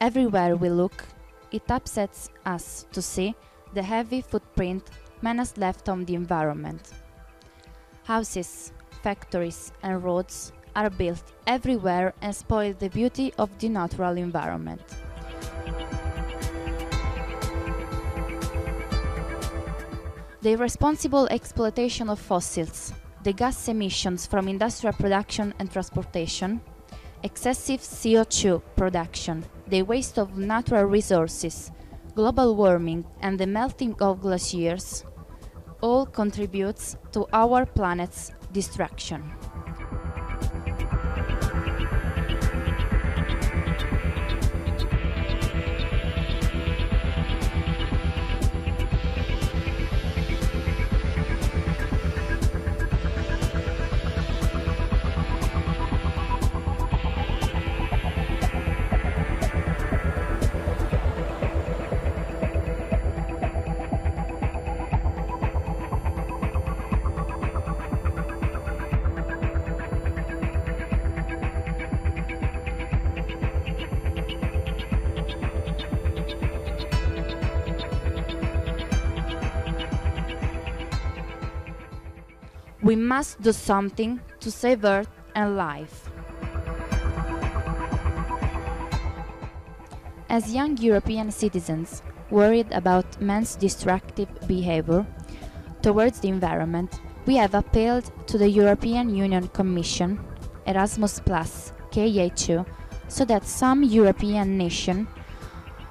Everywhere we look, it upsets us to see the heavy footprint man has left on the environment. Houses, factories and roads are built everywhere and spoil the beauty of the natural environment. The irresponsible exploitation of fossils, the gas emissions from industrial production and transportation, excessive CO2 production, the waste of natural resources, global warming and the melting of glaciers all contributes to our planet's destruction. We must do something to save Earth and life. As young European citizens worried about man's destructive behavior towards the environment, we have appealed to the European Union Commission, Erasmus+, KA2, so that some European nation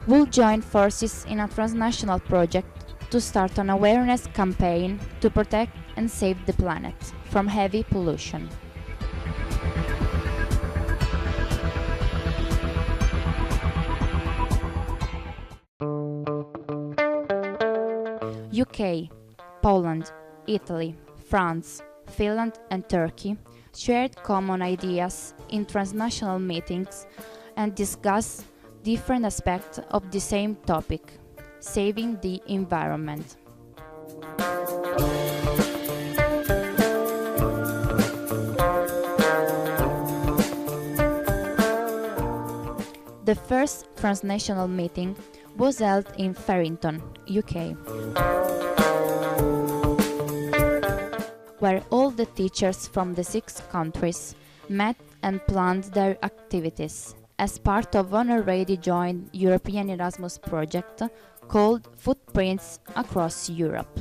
will join forces in a transnational project to start an awareness campaign to protect and save the planet from heavy pollution. UK, Poland, Italy, France, Finland and Turkey shared common ideas in transnational meetings and discussed different aspects of the same topic, saving the environment. The first transnational meeting was held in Faringdon, UK, where all the teachers from the 6 countries met and planned their activities as part of an already joined European Erasmus project called Footprints Across Europe.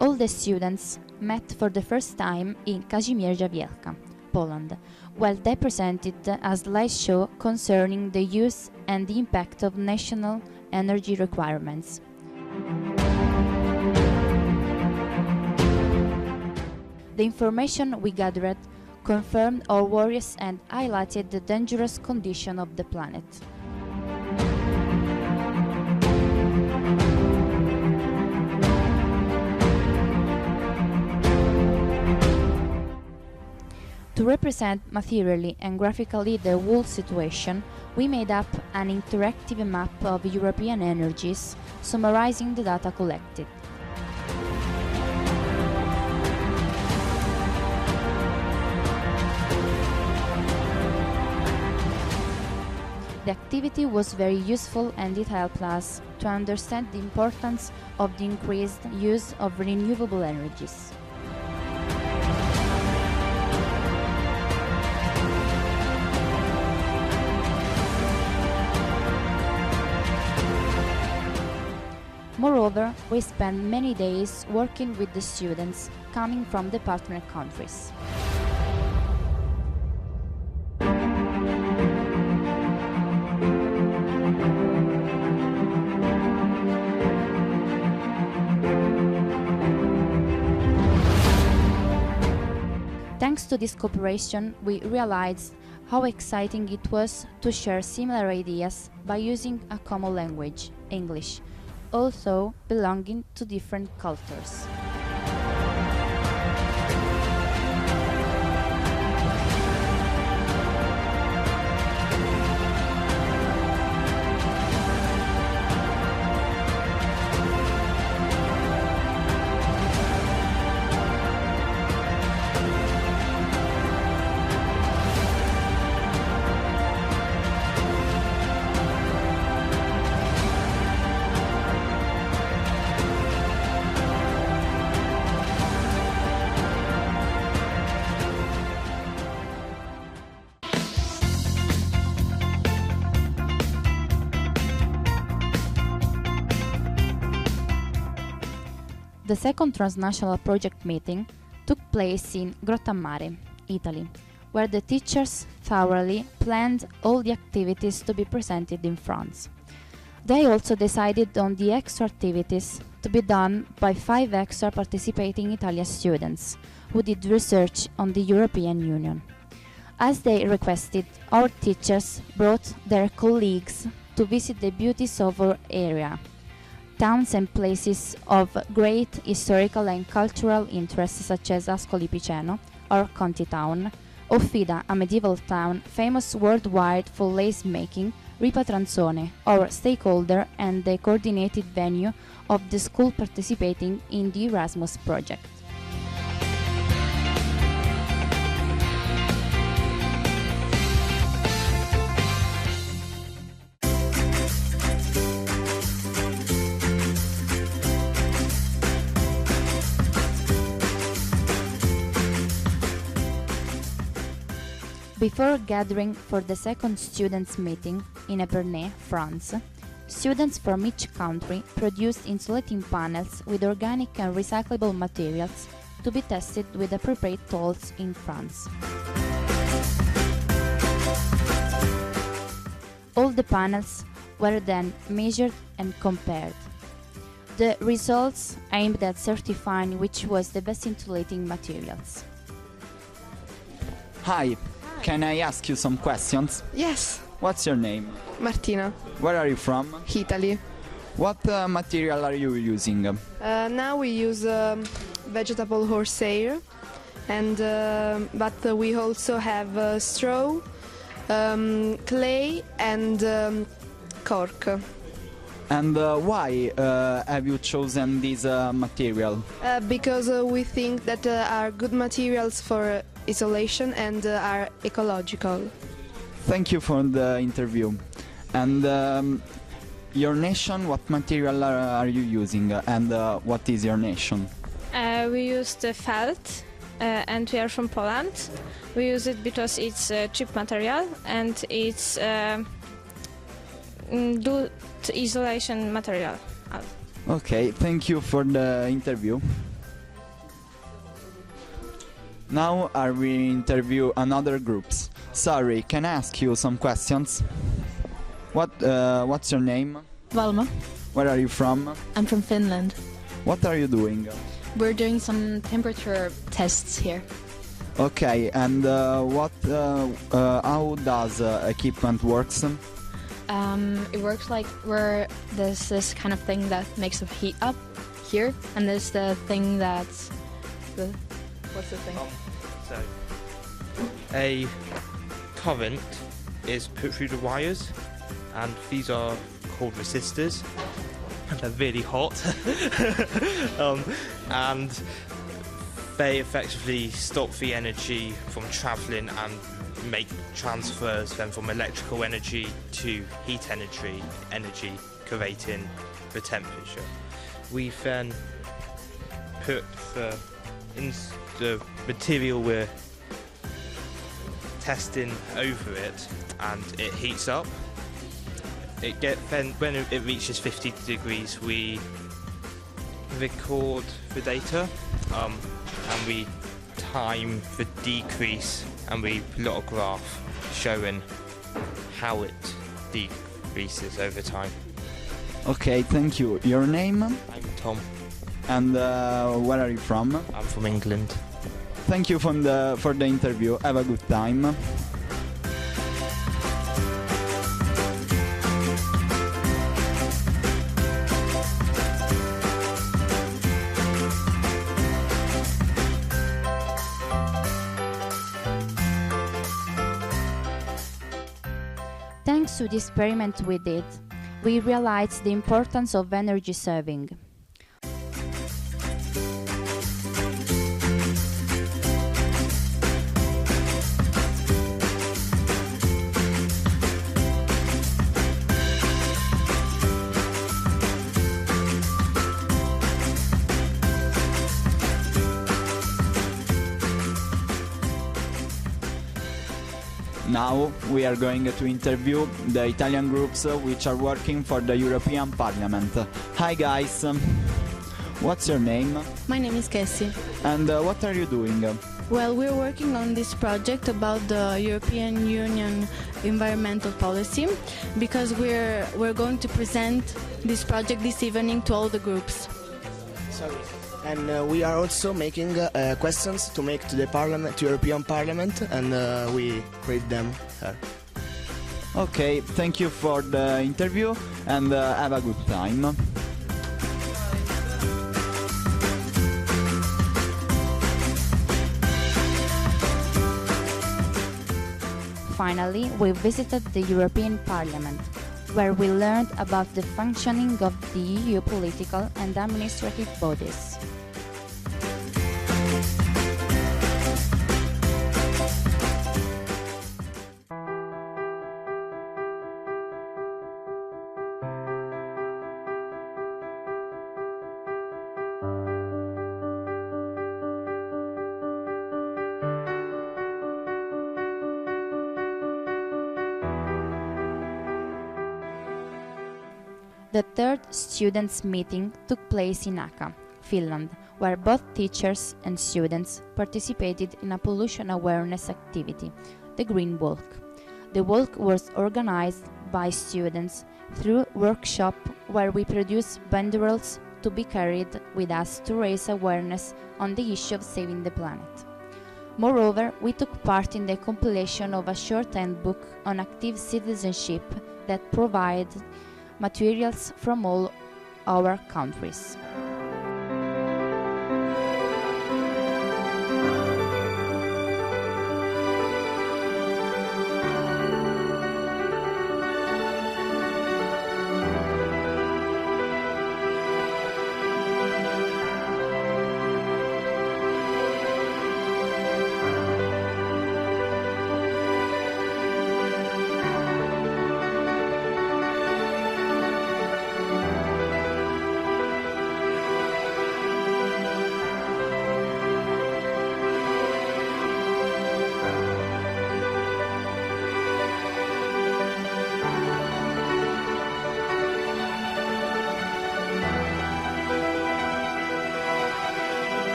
All the students met for the first time in Kazimierza Wielka, Poland, where they presented a slideshow concerning the use and the impact of national energy requirements. The information we gathered confirmed our worries and highlighted the dangerous condition of the planet. To represent materially and graphically the whole situation, we made up an interactive map of European energies, summarizing the data collected. The activity was very useful and it helped us to understand the importance of the increased use of renewable energies. Moreover, we spent many days working with the students coming from the partner countries. Thanks to this cooperation, we realized how exciting it was to share similar ideas by using a common language, English, also belonging to different cultures. The second transnational project meeting took place in Grottammare, Italy, where the teachers thoroughly planned all the activities to be presented in France. They also decided on the extra activities to be done by 5 extra participating Italian students who did research on the European Union. As they requested, our teachers brought their colleagues to visit the beauties of our area, towns and places of great historical and cultural interest such as Ascoli Piceno, or Conti Town, Offida, a medieval town famous worldwide for lace making, Ripa Transone, our stakeholder and the coordinated venue of the school participating in the Erasmus project. Before gathering for the second students' meeting in Epernay, France, students from each country produced insulating panels with organic and recyclable materials to be tested with appropriate tools in France. All the panels were then measured and compared. The results aimed at certifying which was the best insulating materials. Hi, can I ask you some questions? Yes, What's your name? Martina, Where are you from? Italy. What material are you using? Now we use vegetable horsehair, and but we also have straw, clay, and cork. And why have you chosen this material? Because we think that are good materials for isolation and are ecological. Thank you for the interview. And your nation, what material are you using? And what is your nation? We use the felt, and we are from Poland. We use it because it's cheap material and it's good isolation material. Okay, thank you for the interview. Now I will interview another groups. Sorry, can I ask you some questions? What's your name? Valma. Where are you from? I'm from Finland. What are you doing? We're doing some temperature tests here. Okay, and how does equipment works? It works like where there's this kind of thing that makes the heat up here, and there's the thing that's what's the thing? So, a current is put through the wires, and these are called resistors, and they're really hot. And they effectively stop the energy from travelling and make transfers then from electrical energy to heat energy creating the temperature. We then put the material we're testing over it, and it heats up. Then when it reaches 50 degrees, we record the data, and we time the decrease, and we plot a graph showing how it decreases over time. Okay, thank you. Your name? I'm Tom. And where are you from? I'm from England. Thank you for the interview. Have a good time. Thanks to the experiment we did, we realized the importance of energy saving. Now we are going to interview the Italian groups which are working for the European Parliament. Hi guys, what's your name? My name is Cassie. And what are you doing? Well, we're working on this project about the European Union environmental policy because we're going to present this project this evening to all the groups. Sorry. And we are also making questions to make to the Parliament, to European Parliament, and we read them here. Okay, thank you for the interview and have a good time. Finally, we visited the European Parliament, where we learned about the functioning of the EU political and administrative bodies. The third students' meeting took place in Akaan, Finland, where both teachers and students participated in a pollution awareness activity, the Green Walk. The walk was organized by students through workshop where we produced banderoles to be carried with us to raise awareness on the issue of saving the planet. Moreover, we took part in the compilation of a short handbook on active citizenship that provided materials from all our countries.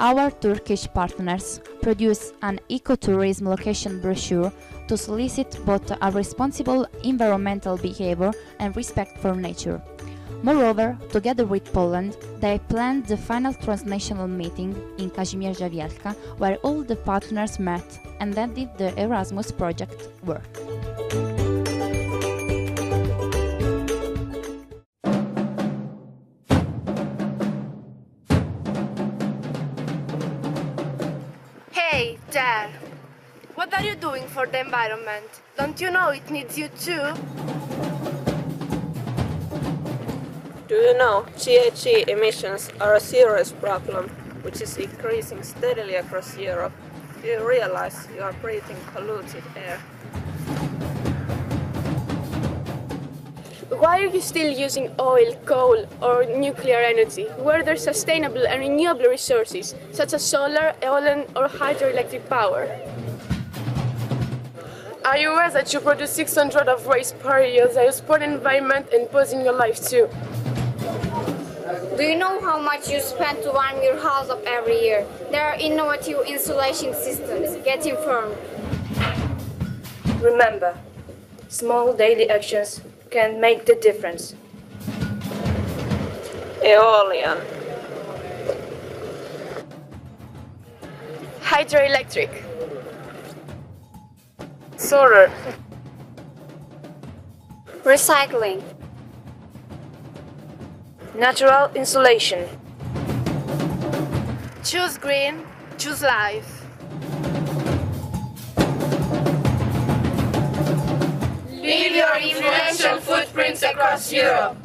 Our Turkish partners produce an ecotourism location brochure to solicit both a responsible environmental behavior and respect for nature. Moreover, together with Poland, they planned the final transnational meeting in Kazimierza Wielka, where all the partners met and then did the Erasmus project work. Hey, Dad. What are you doing for the environment? Don't you know it needs you too? Do you know GHG emissions are a serious problem, which is increasing steadily across Europe? Do you realize you are breathing polluted air? Why are you still using oil, coal, or nuclear energy, where there's sustainable and renewable resources, such as solar, eolian, or hydroelectric power? Are you aware that you produce 600 of waste per year that is poor environment and posing your life too? Do you know how much you spend to warm your house up every year? There are innovative insulation systems. Get informed. Remember, Small daily actions can make the difference. Aeolian. Hydroelectric. Solar. Recycling. Natural insulation. Choose green, choose life. Leave your influential footprints across Europe.